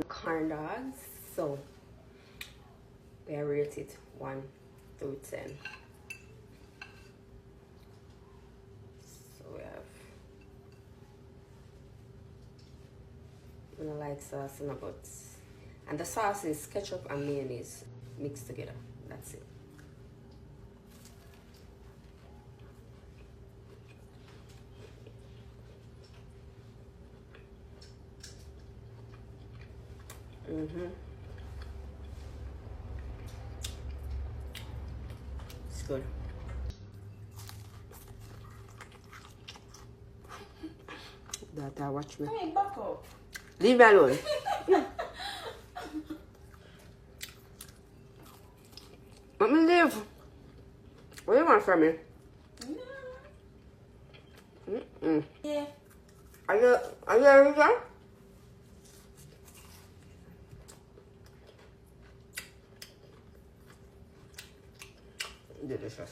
Corn dogs. So we are rated 1 through 10. So we have, I like sauce and nuggets. And the sauce is ketchup and mayonnaise mixed together. That's it. It's good. That watch me. Hey, back up. Leave me alone. Let me leave. What do you want from me? Yeah. Are you ready? Delicious.